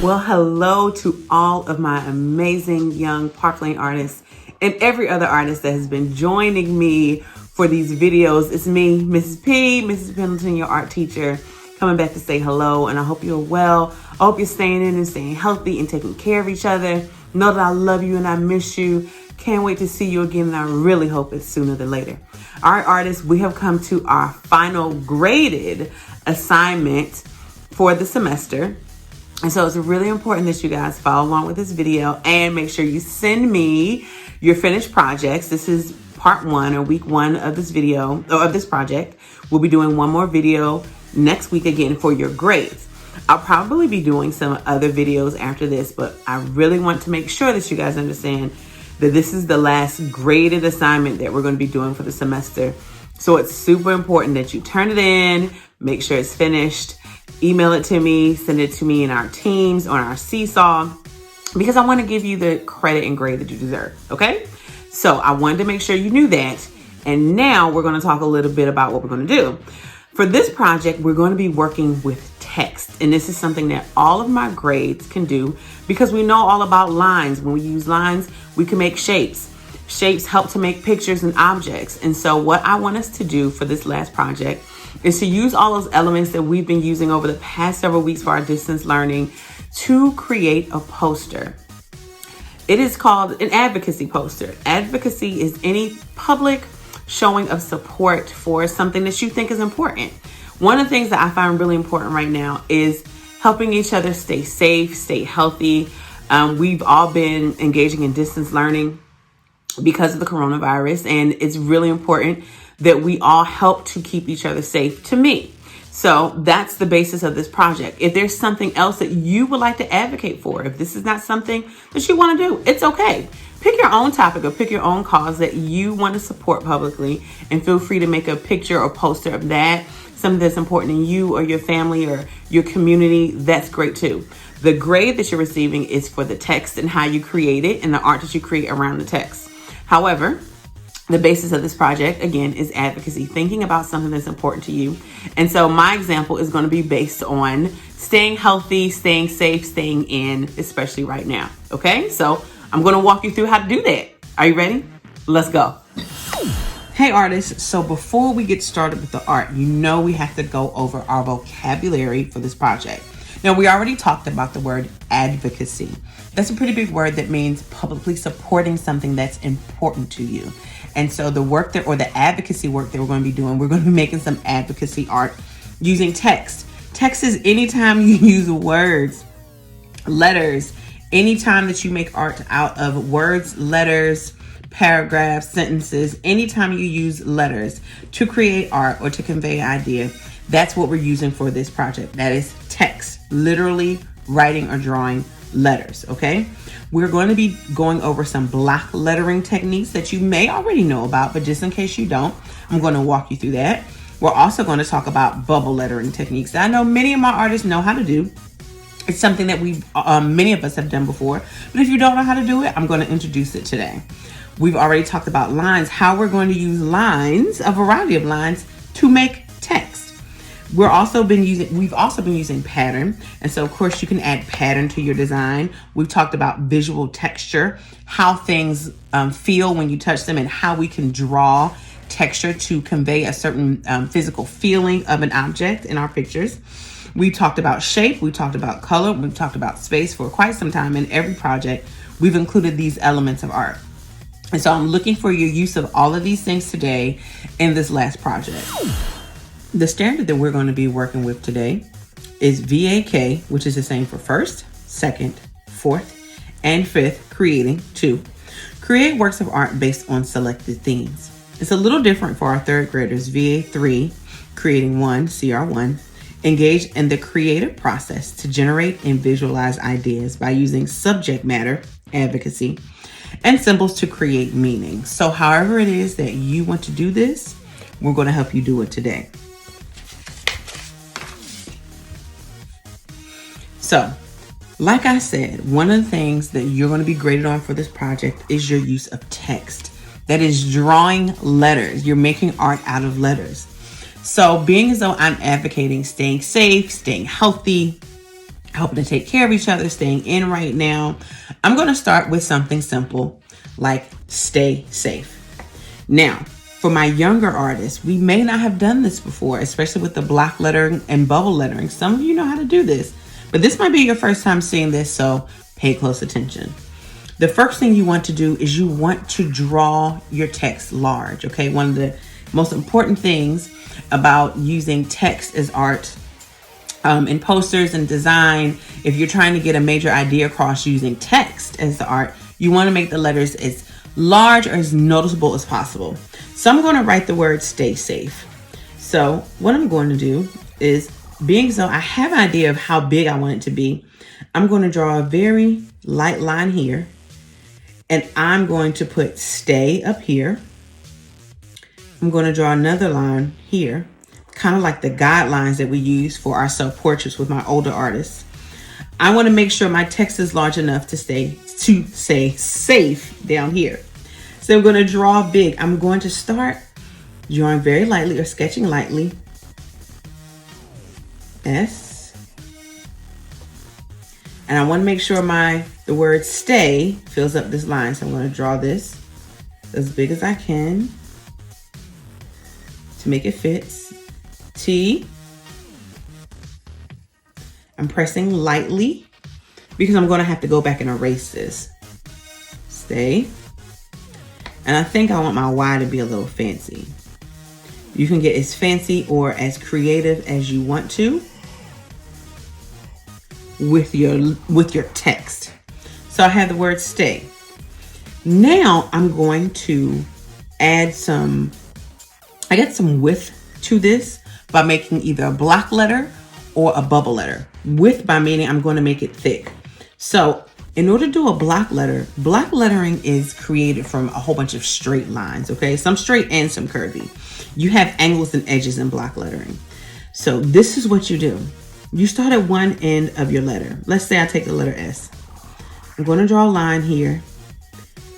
Well, hello to all of my amazing young Park Lane artists and every other artist that has been joining me for these videos. It's me, Mrs. P, Mrs. Pendleton, your art teacher, coming back to say hello. And I hope you're well. I hope you're staying in and staying healthy and taking care of each other. Know that I love you and I miss you. Can't wait to see you again, and I really hope it's sooner than later. All right, artists, we have come to our final graded assignment for the semester. And so it's really important that you guys follow along with this video and make sure you send me your finished projects. This is part 1 or week 1 of this video or of this project. We'll be doing one more video next week again for your grades. I'll probably be doing some other videos after this, but I really want to make sure that you guys understand that this is the last graded assignment that we're going to be doing for the semester. So it's super important that you turn it in, make sure it's finished, email it to me, send it to me in our teams on our Seesaw, because I want to give you the credit and grade that you deserve. Okay. So I wanted to make sure you knew that. And now we're going to talk a little bit about what we're going to do. For this project, we're going to be working with text. And this is something that all of my grades can do because we know all about lines. When we use lines, we can make shapes. Shapes help to make pictures and objects. And so what I want us to do for this last project is to use all those elements that we've been using over the past several weeks for our distance learning to create a poster. It is called an advocacy poster. Advocacy is any public showing of support for something that you think is important. One of the things that I find really important right now is helping each other stay safe, stay healthy. We've all been engaging in distance learning because of the coronavirus, and it's really important that we all help to keep each other safe, to me. So that's the basis of this project. If there's something else that you would like to advocate for, if this is not something that you want to do, it's okay. Pick your own topic or pick your own cause that you want to support publicly, and feel free to make a picture or poster of that, something that's important in you or your family or your community. That's great too. The grade that you're receiving is for the text and how you create it and the art that you create around the text. However, the basis of this project, again, is advocacy, thinking about something that's important to you. And so my example is going to be based on staying healthy, staying safe, staying in, especially right now. Okay, so I'm going to walk you through how to do that. Are you ready? Let's go. Hey artists, so before we get started with the art, you know we have to go over our vocabulary for this project. Now, we already talked about the word advocacy. That's a pretty big word that means publicly supporting something that's important to you. And so the work that, or the advocacy work that we're going to be doing, we're going to be making some advocacy art using text. Text is anytime you use words, letters, anytime that you make art out of words, letters, paragraphs, sentences, anytime you use letters to create art or to convey an idea, that's what we're using for this project. That is text, literally writing or drawing letters, okay? We're going to be going over some block lettering techniques that you may already know about, but just in case you don't, I'm going to walk you through that. We're also going to talk about bubble lettering techniques that I know many of my artists know how to do. It's something that many of us have done before, but if you don't know how to do it, I'm going to introduce it today. We've already talked about lines, how we're going to use lines, a variety of lines, to make text. We've also been using pattern. And so of course you can add pattern to your design. We've talked about visual texture, how things feel when you touch them, and how we can draw texture to convey a certain physical feeling of an object in our pictures. We talked about shape, we talked about color, we've talked about space for quite some time. In every project, we've included these elements of art. And so I'm looking for your use of all of these things today in this last project. The standard that we're going to be working with today is VAK, which is the same for first, second, fourth, and fifth, creating 2. Create works of art based on selected themes. It's a little different for our third graders. VA3, creating 1, CR1, engage in the creative process to generate and visualize ideas by using subject matter, advocacy, and symbols to create meaning. So however it is that you want to do this, we're going to help you do it today. So, like I said, one of the things that you're going to be graded on for this project is your use of text. That is drawing letters. You're making art out of letters. So being as though I'm advocating staying safe, staying healthy, helping to take care of each other, staying in right now. I'm going to start with something simple like stay safe. Now, for my younger artists, we may not have done this before, especially with the block lettering and bubble lettering. Some of you know how to do this, but this might be your first time seeing this, so pay close attention. The first thing you want to do is you want to draw your text large, okay? One of the most important things about using text as art in posters and design, if you're trying to get a major idea across using text as the art, you want to make the letters as large or as noticeable as possible. So I'm going to write the word stay safe. So what I'm going to do is, being so I have an idea of how big I want it to be, I'm going to draw a very light line here, and I'm going to put stay up here. I'm going to draw another line here, kind of like the guidelines that we use for our self-portraits with my older artists. I want to make sure my text is large enough to say safe down here. So I'm going to draw big. I'm going to start drawing very lightly or sketching lightly. S. And I want to make sure the word stay fills up this line. So I'm going to draw this as big as I can to make it fit. T. I'm pressing lightly because I'm going to have to go back and erase this. Stay. And I think I want my Y to be a little fancy. You can get as fancy or as creative as you want to with your text. So I have the word stay. Now I'm going to add some width to this by making either a block letter or a bubble letter. Width by meaning I'm going to make it thick. So in order to do a block lettering is created from a whole bunch of straight lines, okay? Some straight and some curvy. You have angles and edges in block lettering. So this is what you do. You start at one end of your letter. Let's say I take the letter S. I'm going to draw a line here,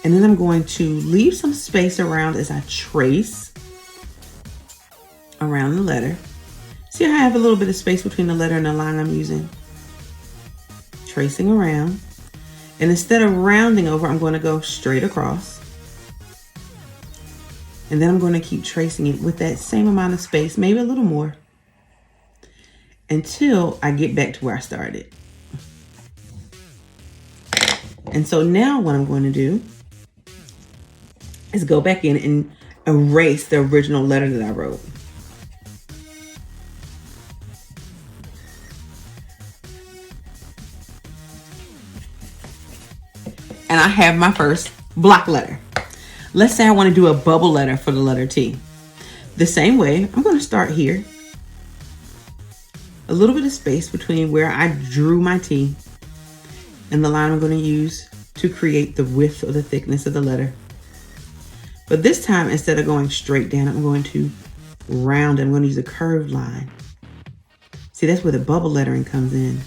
and then I'm going to leave some space around as I trace around the letter. See how I have a little bit of space between the letter and the line I'm using? Tracing around. And instead of rounding over, I'm going to go straight across. And then I'm going to keep tracing it with that same amount of space, maybe a little more, until I get back to where I started. And so now what I'm going to do is go back in and erase the original letter that I wrote. And I have my first block letter. Let's say I want to do a bubble letter for the letter T. The same way, I'm going to start here. A little bit of space between where I drew my T and the line I'm going to use to create the width or the thickness of the letter. But this time, instead of going straight down, I'm going to round. I'm going to use a curved line. See, that's where the bubble lettering comes in.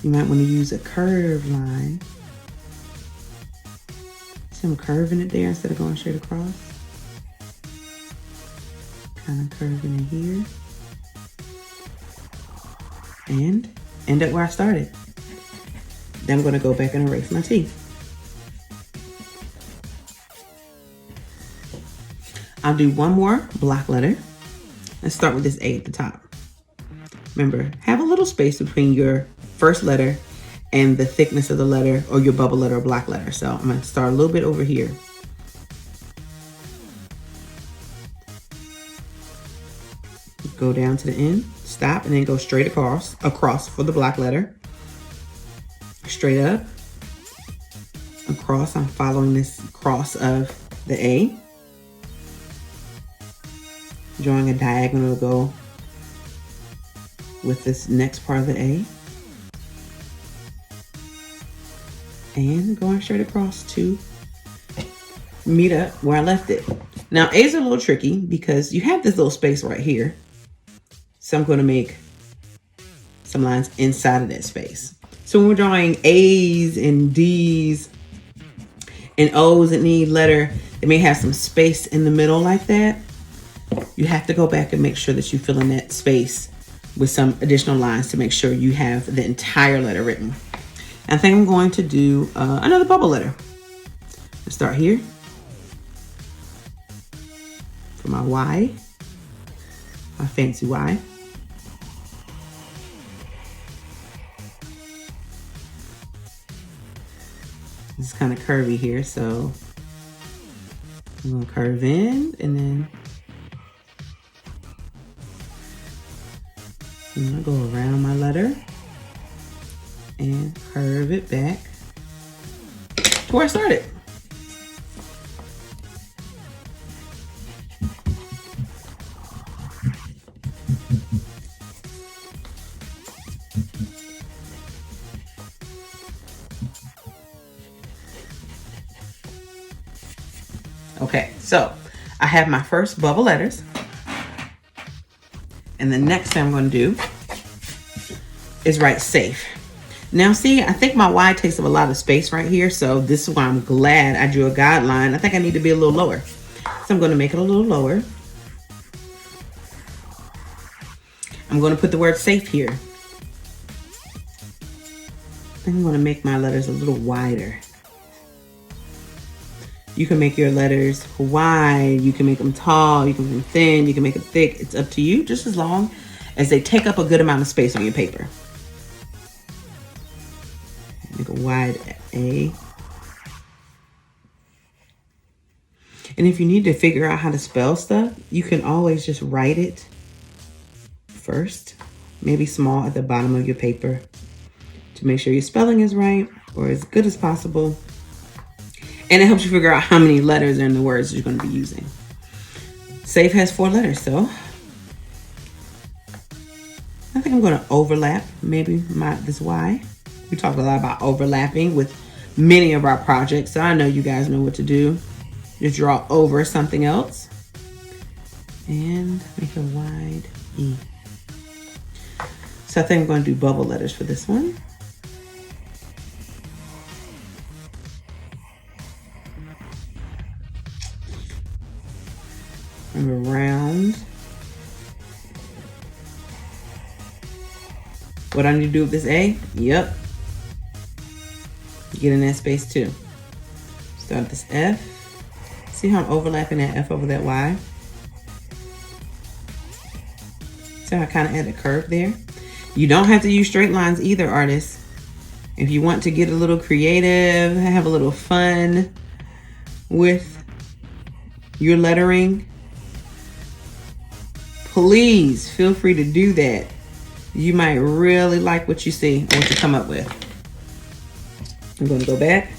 You might want to use a curved line. See, I'm curving it there instead of going straight across. Kind of curving it here. And end up where I started. Then I'm going to go back and erase my T. I'll do one more block letter. Let's start with this A at the top. Remember, have a little space between your first letter and the thickness of the letter, or your bubble letter or block letter. So I'm going to start a little bit over here. Go down to the end, stop, and then go straight across for the block letter. Straight up, across. I'm following this cross of the A. Drawing a diagonal to go with this next part of the A. And going straight across to meet up where I left it. Now, A's are a little tricky because you have this little space right here. So I'm going to make some lines inside of that space. So when we're drawing A's and D's and O's that need letter, it may have some space in the middle like that. You have to go back and make sure that you fill in that space with some additional lines to make sure you have the entire letter written. I think I'm going to do another bubble letter. Let's start here for my Y, my fancy Y. It's kind of curvy here, so I'm gonna curve in and then I'm gonna go around my letter and curve it back to where I started. Okay, so I have my first bubble letters. And the next thing I'm going to do is write safe. Now see, I think my Y takes up a lot of space right here. So this is why I'm glad I drew a guideline. I think I need to be a little lower. So I'm going to make it a little lower. I'm going to put the word safe here. I'm going to make my letters a little wider. You can make your letters wide, you can make them tall, you can make them thin, you can make them thick. It's up to you, just as long as they take up a good amount of space on your paper. Make a wide A. And if you need to figure out how to spell stuff, you can always just write it first, maybe small at the bottom of your paper to make sure your spelling is right or as good as possible. And it helps you figure out how many letters are in the words you're going to be using. Safe has 4 letters, so I think I'm going to overlap maybe this Y. We talked a lot about overlapping with many of our projects, so I know you guys know what to do. Just draw over something else and make a wide E. So I think I'm going to do bubble letters for this one. Around. What I need to do with this A? Yep. Get in that space too. Start this F. See how I'm overlapping that F over that Y? See how I kind of add a curve there? You don't have to use straight lines either, artists. If you want to get a little creative, have a little fun with your lettering, please feel free to do that. You might really like what you see and what you come up with. I'm going to go back.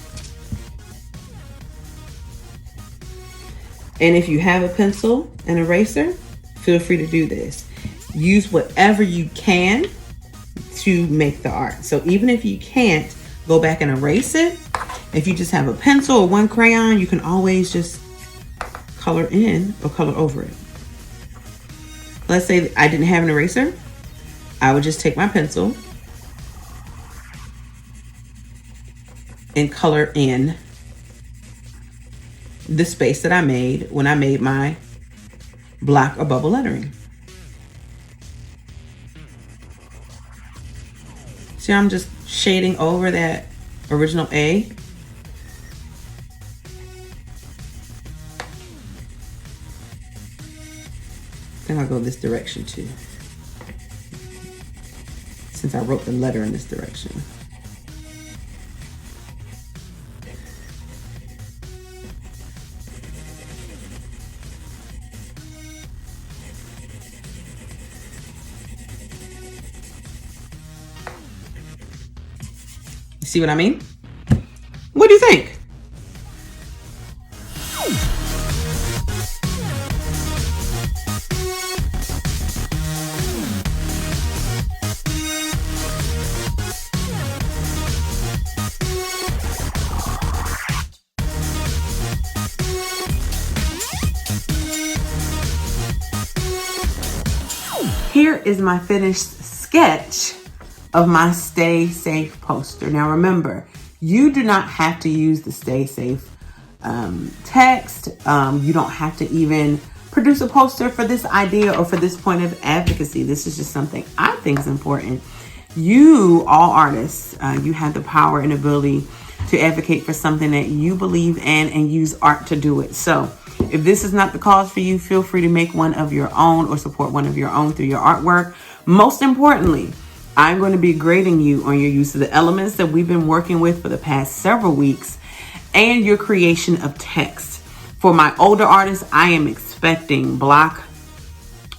And if you have a pencil and eraser, feel free to do this. Use whatever you can to make the art. So even if you can't, go back and erase it. If you just have a pencil or one crayon, you can always just color in or color over it. Let's say I didn't have an eraser. I would just take my pencil and color in the space that I made when I made my block or bubble lettering. See, I'm just shading over that original A. Then I'll go this direction too, since I wrote the letter in this direction. You see what I mean? What do you think? Here is my finished sketch of my Stay Safe poster. Now remember, you do not have to use the Stay Safe text. You don't have to even produce a poster for this idea or for this point of advocacy. This is just something I think is important. You, all artists, you have the power and ability to advocate for something that you believe in and use art to do it. So if this is not the cause for you, feel free to make one of your own or support one of your own through your artwork. Most importantly, I'm going to be grading you on your use of the elements that we've been working with for the past several weeks and your creation of text. For my older artists, I am expecting block,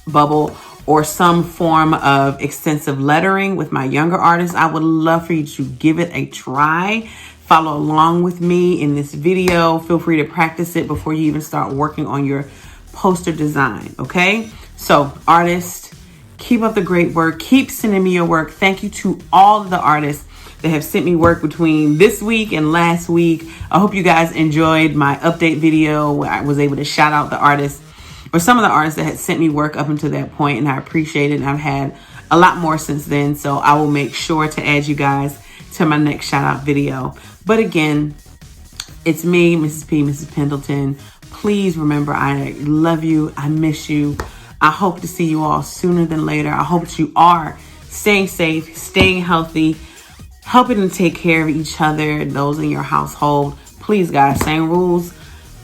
bubble, or some form of extensive lettering. With my younger artists, I would love for you to give it a try. Follow along with me in this video. Feel free to practice it before you even start working on your poster design, okay? So artists, keep up the great work. Keep sending me your work. Thank you to all of the artists that have sent me work between this week and last week. I hope you guys enjoyed my update video where I was able to shout out the artists or some of the artists that had sent me work up until that point, and I appreciate it. And I've had a lot more since then, so I will make sure to add you guys to my next shout out video. But again, it's me, Mrs. P, Mrs. Pendleton. Please remember, I love you. I miss you. I hope to see you all sooner than later. I hope that you are staying safe, staying healthy, helping to take care of each other, those in your household. Please, guys, same rules.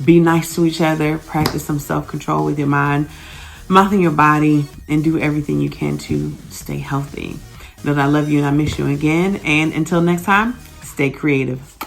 Be nice to each other. Practice some self-control with your mind, mouth, and your body, and do everything you can to stay healthy. Know that I love you and I miss you again. And until next time, stay creative.